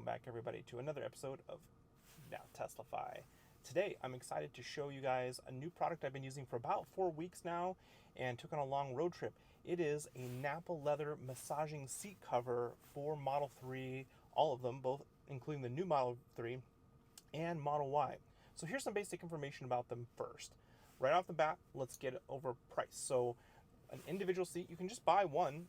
back, everybody, to another episode of Now Teslafy. Today, I'm excited to show you guys a new product I've been using for about 4 weeks now and took on a long road trip. It is a Napa leather massaging seat cover for Model 3, all of them, both including the new Model 3 and Model Y. So here's some basic information about them first. Right off the bat, let's get it over price. So an individual seat, you can just buy one,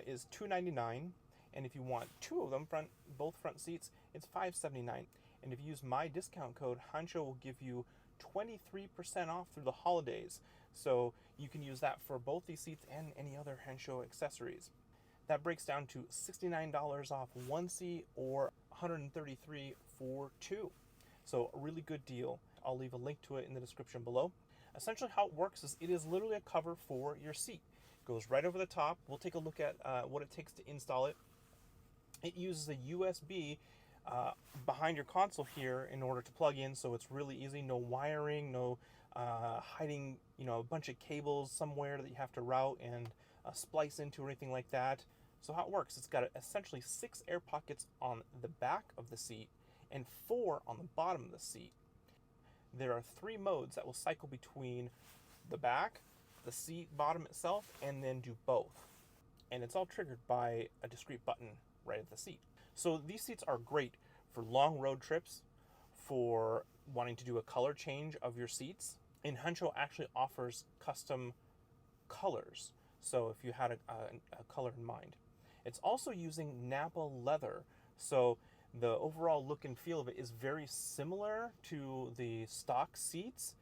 is $299. And if you want two of them, both front seats, it's $579. And if you use my discount code, Hancho will give you 23% off through the holidays. So you can use that for both these seats and any other Hancho accessories. That breaks down to $69 off one seat or $133 for two. So a really good deal. I'll leave a link to it in the description below. Essentially how it works is it is literally a cover for your seat. It goes right over the top. We'll take a look at what it takes to install it. It uses a USB behind your console here in order to plug in, so it's really easy. No wiring, no hiding, a bunch of cables somewhere that you have to route and splice into or anything like that. So how it works, it's got essentially 6 air pockets on the back of the seat and 4 on the bottom of the seat. There are 3 modes that will cycle between the back, the seat bottom itself, and then do both. And it's all triggered by a discrete button right at the seat. So these seats are great for long road trips, for wanting to do a color change of your seats. And Hancho actually offers custom colors, so if you had a color in mind. It's also using Napa leather, so the overall look and feel of it is very similar to the stock seats,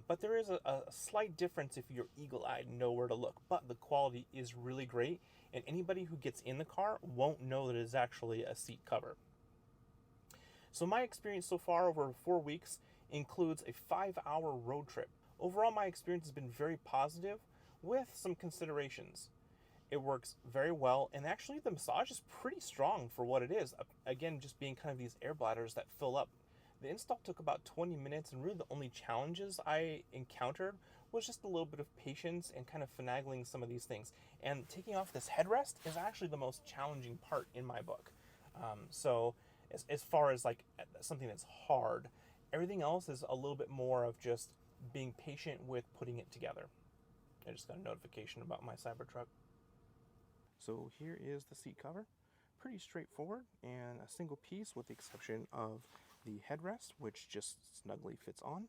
but there is a slight difference if you're eagle-eyed and know where to look. But the quality is really great, and anybody who gets in the car won't know that it is actually a seat cover. So my experience so far over 4 weeks includes a 5-hour road trip. Overall, my experience has been very positive with some considerations. It works very well, and actually the massage is pretty strong for what it is. Again, just being kind of these air bladders that fill up. The install took about 20 minutes, and really the only challenges I encountered was just a little bit of patience and kind of finagling some of these things. And taking off this headrest is actually the most challenging part in my book. So as far as like something that's hard, everything else is a little bit more of just being patient with putting it together. I just got a notification about my Cybertruck. So here is the seat cover. Pretty straightforward and a single piece with the exception of the headrest, which just snugly fits on.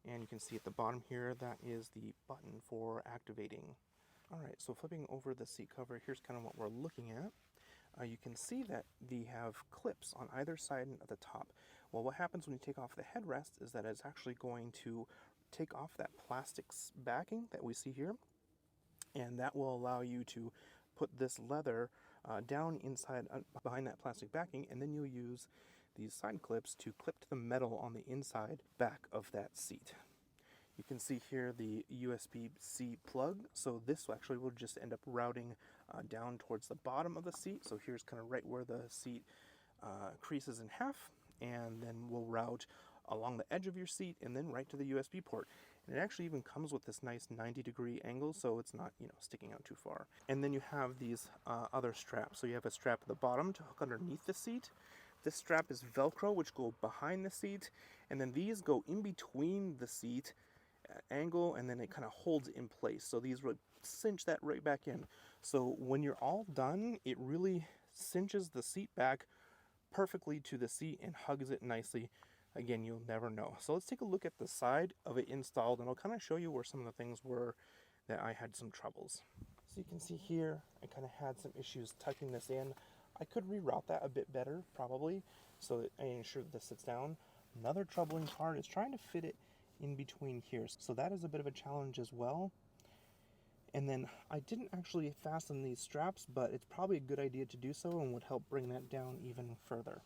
And you can see at the bottom here, that is the button for activating. Alright, so flipping over the seat cover, here's kind of what we're looking at. You can see that they have clips on either side and at the top. Well, what happens when you take off the headrest is that it's actually going to take off that plastic backing that we see here, and that will allow you to put this leather down inside behind that plastic backing, and then you'll use these side clips to clip to the metal on the inside back of that seat. You can see here the USB-C plug, so this actually will just end up routing down towards the bottom of the seat. So here's kind of right where the seat creases in half, and then we'll route along the edge of your seat and then right to the USB port. And it actually even comes with this nice 90-degree angle, so it's not, sticking out too far. And then you have these other straps. So you have a strap at the bottom to hook underneath the seat. This strap is Velcro, which go behind the seat, and then these go in between the seat angle, and then it kind of holds in place. So these really cinch that right back in. So when you're all done, it really cinches the seat back perfectly to the seat and hugs it nicely. Again, you'll never know. So let's take a look at the side of it installed, and I'll kind of show you where some of the things were that I had some troubles. So you can see here, I kind of had some issues tucking this in. I could reroute that a bit better, probably, so that I ensure that this sits down. Another troubling part is trying to fit it in between here. So that is a bit of a challenge as well. And then I didn't actually fasten these straps, but it's probably a good idea to do so and would help bring that down even further.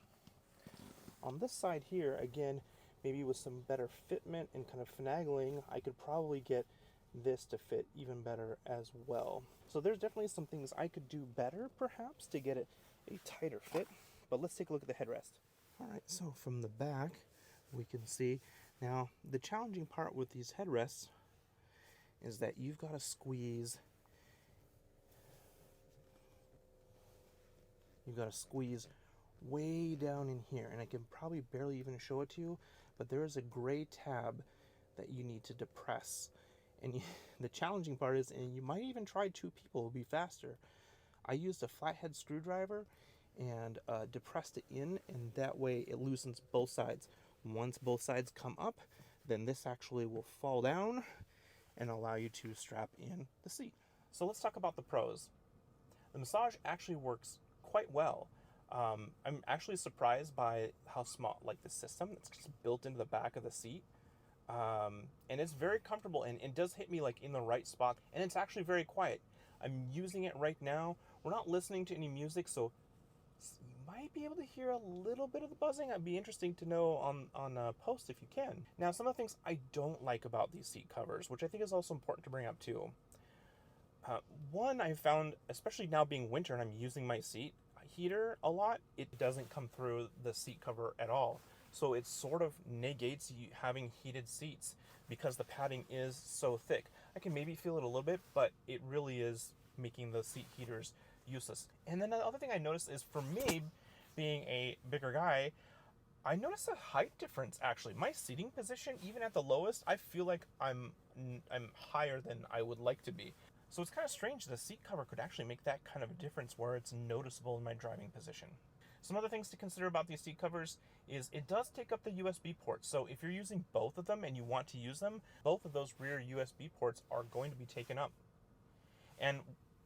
On this side here, again, maybe with some better fitment and kind of finagling, I could probably get this to fit even better as well. So there's definitely some things I could do better, perhaps, to get it a tighter fit. But let's take a look at the headrest. Alright, so from the back, we can see. Now, the challenging part with these headrests is that you've got to squeeze. You've got to squeeze way down in here, and I can probably barely even show it to you, but there is a gray tab that you need to depress. And the challenging part is, and you might even try two people, it'll be faster. I used a flathead screwdriver and depressed it in, and that way it loosens both sides. Once both sides come up, then this actually will fall down and allow you to strap in the seat. So let's talk about the pros. The massage actually works quite well. I'm actually surprised by how small, like the system that's just built into the back of the seat. And it's very comfortable, and it does hit me like in the right spot, and it's actually very quiet. I'm using it right now. We're not listening to any music, so you might be able to hear a little bit of the buzzing. It'd be interesting to know on post if you can. Now, some of the things I don't like about these seat covers, which I think is also important to bring up too. One, I found, especially now being winter and I'm using my seat heater a lot, it doesn't come through the seat cover at all. So it sort of negates you having heated seats because the padding is so thick. I can maybe feel it a little bit, but it really is making the seat heaters useless. And then the other thing I noticed is, for me, being a bigger guy, I noticed a height difference actually. My seating position, even at the lowest, I feel like I'm higher than I would like to be. So it's kind of strange the seat cover could actually make that kind of a difference where it's noticeable in my driving position. Some other things to consider about these seat covers is it does take up the USB ports. So if you're using both of them and you want to use them, both of those rear USB ports are going to be taken up. And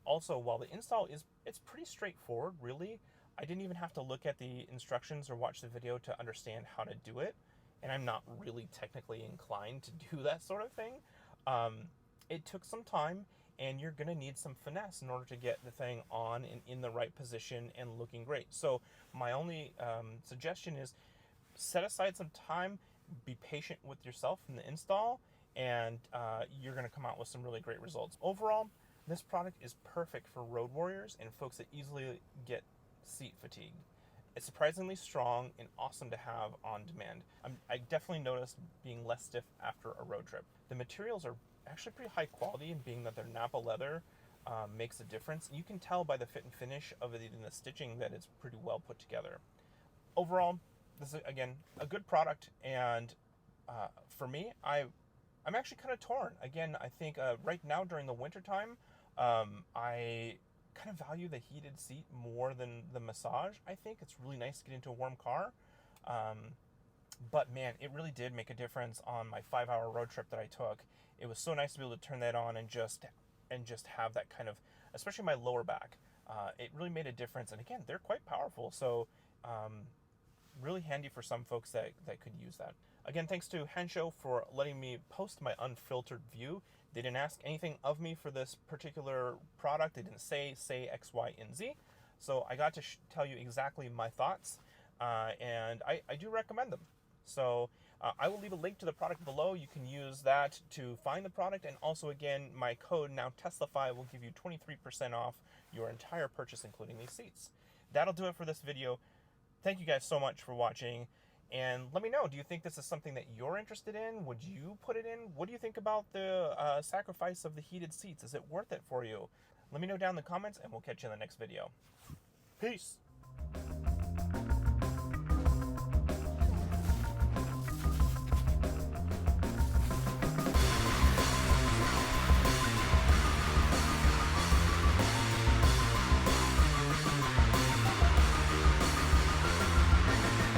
also, while the install it's pretty straightforward, really. I didn't even have to look at the instructions or watch the video to understand how to do it. And I'm not really technically inclined to do that sort of thing. It took some time, and you're going to need some finesse in order to get the thing on and in the right position and looking great. So my only suggestion is set aside some time, be patient with yourself in the install, and you're going to come out with some really great results. Overall, this product is perfect for road warriors and folks that easily get seat fatigue. It's surprisingly strong and awesome to have on demand. I definitely noticed being less stiff after a road trip. The materials are actually pretty high quality, and being that they're Napa leather makes a difference. You can tell by the fit and finish of it in the stitching that it's pretty well put together. Overall, this is, again, a good product, and for me, I'm actually kind of torn. Again, I think right now during the winter time, I kind of value the heated seat more than the massage. I think it's really nice to get into a warm car. But man, it really did make a difference on my 5-hour road trip that I took. It was so nice to be able to turn that on and just have that kind of, especially my lower back. It really made a difference. And again, they're quite powerful. So really handy for some folks that could use that. Again, thanks to Hensho for letting me post my unfiltered view. They didn't ask anything of me for this particular product. They didn't say X, Y, and Z. So I got to tell you exactly my thoughts. And I do recommend them. So I will leave a link to the product below. You can use that to find the product. And also, again, my code, now TESLAFY, will give you 23% off your entire purchase, including these seats. That'll do it for this video. Thank you guys so much for watching. And let me know, do you think this is something that you're interested in? Would you put it in? What do you think about the sacrifice of the heated seats? Is it worth it for you? Let me know down in the comments, and we'll catch you in the next video. Peace.